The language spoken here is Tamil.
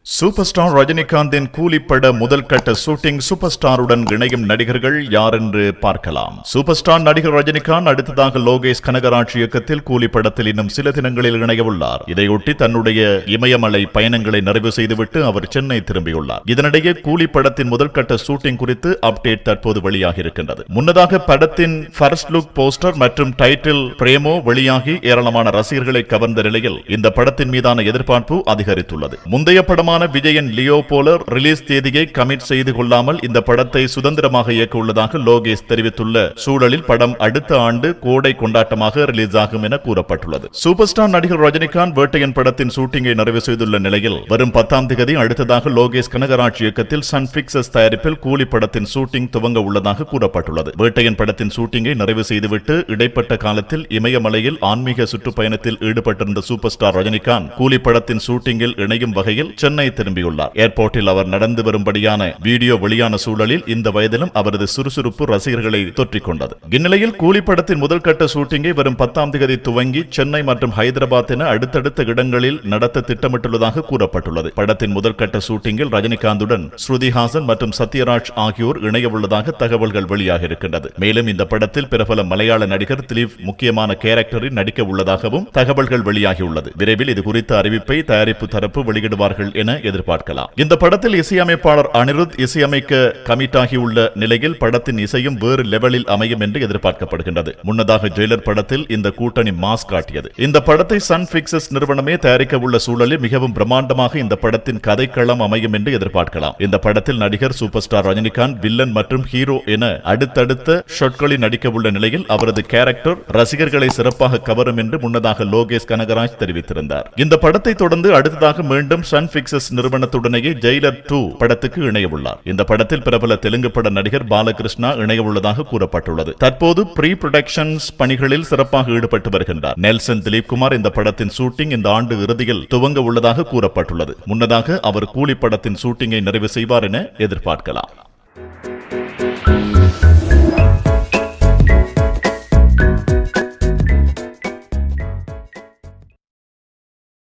சூப்பர் ஸ்டார் ரஜினிகாந்தின் கூலிப்பட முதல் கட்ட ஷூட்டிங் சூப்பர் ஸ்டாருடன் இணையும் நடிகர்கள் யார் என்று பார்க்கலாம். சூப்பர் ஸ்டார் நடிகர் ரஜினிகாந்த் அடுத்ததாக லோகேஷ் கனகராஜ் இயக்கத்தில் கூலிப்படத்தில் இன்னும் சில தினங்களில் இணைய உள்ளார். இதையொட்டி தன்னுடைய இமயமலை பயணங்களை நிறைவு செய்துவிட்டு அவர் சென்னை திரும்பியுள்ளார். இதனிடையே கூலிப்படத்தின் முதல் கட்ட ஷூட்டிங் குறித்து அப்டேட் தற்போது வெளியாகி இருக்கின்றது. முன்னதாக படத்தின் ஃபர்ஸ்ட் லுக் போஸ்டர் மற்றும் டைட்டில் பிரேமோ வெளியாகி ஏராளமான ரசிகர்களை கவர்ந்த நிலையில் இந்த படத்தின் மீதான எதிர்பார்ப்பு அதிகரித்துள்ளது. முந்தைய படமான விஜயன் லியோ போல ரிலீஸ் தேதியை கமிட் செய்து கொள்ளாமல் இந்த படத்தை சுதந்திரமாக இயக்க உள்ளதாக லோகேஷ் தெரிவித்துள்ள சூழலில் படம் அடுத்த ஆண்டு கோடை கொண்டாட்டமாக ரிலீஸ் ஆகும் என கூறப்பட்டுள்ளது. சூப்பர் ஸ்டார் நடிகர் ரஜினிகாந்த் வேட்டையன் படத்தின் ஷூட்டிங்கை நிறைவு செய்துள்ள நிலையில் வரும் 10ஆம் தேதி அடுத்ததாக லோகேஷ் கனகராஜ் இயக்கத்தில் சன் பிக்சர்ஸ் தயாரிப்பில் கூலி படத்தின் ஷூட்டிங் துவங்க உள்ளதாக கூறப்பட்டுள்ளது. வேட்டையன் படத்தின் ஷூட்டிங்கை நிறைவு செய்துவிட்டு இடைப்பட்ட காலத்தில் இமயமலையில் ஆன்மீக சுற்றுப்பயணத்தில் ஈடுபட்டிருந்த சூப்பர் ஸ்டார் ரஜினிகாந்த் கூலி படத்தின் ஷூட்டிங்கில் இணையும் வகையில் சென்னை திரும்பியுள்ளார். ஏர்போர்ட்டில் அவர் நடந்து வரும்படியான வீடியோ வெளியான சூழலில் இந்த வயதிலும் அவரது சுறுசுறுப்பு ரசிகர்களை தொற்றிக் கொண்டது. இந்நிலையில் கூலி படத்தின் முதல் கட்ட ஷூட்டிங்கை வரும் 10ஆம் தேதி துவங்கி சென்னை மற்றும் ஹைதராபாத் என அடுத்தடுத்த இடங்களில் நடத்த திட்டமிட்டுள்ளதாக கூறப்பட்டுள்ளது. படத்தின் முதல் கட்ட ஷூட்டிங்கில் ரஜினிகாந்துடன் ஸ்ருதிஹாசன் மற்றும் சத்யராஜ் ஆகியோர் இணைய உள்ளதாக தகவல்கள் வெளியாக இருக்கின்றது. மேலும் இந்த படத்தில் பிரபல மலையாள நடிகர் திலீப் முக்கியமான கேரக்டரில் நடிக்க உள்ளதாகவும் தகவல்கள் வெளியாகியுள்ளது. விரைவில் இது குறித்த அறிவிப்பை தயாரிப்பு தரப்பு வெளியிடுவார்கள் என எதிர்பார்க்கலாம். இந்த படத்தில் இசையமைப்பாளர் அனிருத் இசையமைக்க கமிட் ஆகியுள்ள நிலையில் படத்தின் இசையும் வேறு லெவலில் அமையும் என்று எதிர்பார்க்கப்படுகின்றது. முன்னதாக ஜெயிலர் படத்தில் இந்த கூட்டணி மாஸ் காட்டியது. இந்த படத்தை சன் பிக்சர்ஸ் நிறுவனமே தயாரிக்க உள்ள சூழலில் மிகவும் பிரம்மாண்டமாக இந்த படத்தின் கதைக்களம் அமையும் என்று எதிர்பார்க்கலாம். இந்த படத்தில் நடிகர் சூப்பர் ஸ்டார் ரஜினிகாந்த் வில்லன் மற்றும் ஹீரோ என அடுத்தடுத்த ஷாட்களில் நடிக்க உள்ள நிலையில் அவரது கேரக்டர் ரசிகர்களை சிறப்பாக கவரும் என்று முன்னதாக லோகேஷ் கனகராஜ் தெரிவித்திருந்தார். இந்த படத்தை தொடர்ந்து அடுத்ததாக மீண்டும் சன் பிக்சர்ஸ் நிறுவனத்துடனேயே ஜெயிலர் 2 படத்துக்கு இணைய உள்ளார். இந்த படத்தில் பிரபல தெலுங்கு பட நடிகர் பாலகிருஷ்ணா இணைய உள்ளதாக கூறப்பட்டுள்ளது. தற்போது ப்ரீ ப்ரொடக்ஷன்ஸ் பணிகளில் சிறப்பாக ஈடுபட்டு வருகின்றார். நெல்சன் திலீப்குமார் இந்த படத்தின் ஷூட்டிங் இந்த ஆண்டு இறுதியில் துவங்க உள்ளதாக கூறப்பட்டுள்ளது. முன்னதாக அவர் கூலி படத்தின் ஷூட்டிங்கை நிறைவு செய்வார் என எதிர்பார்க்கலாம்.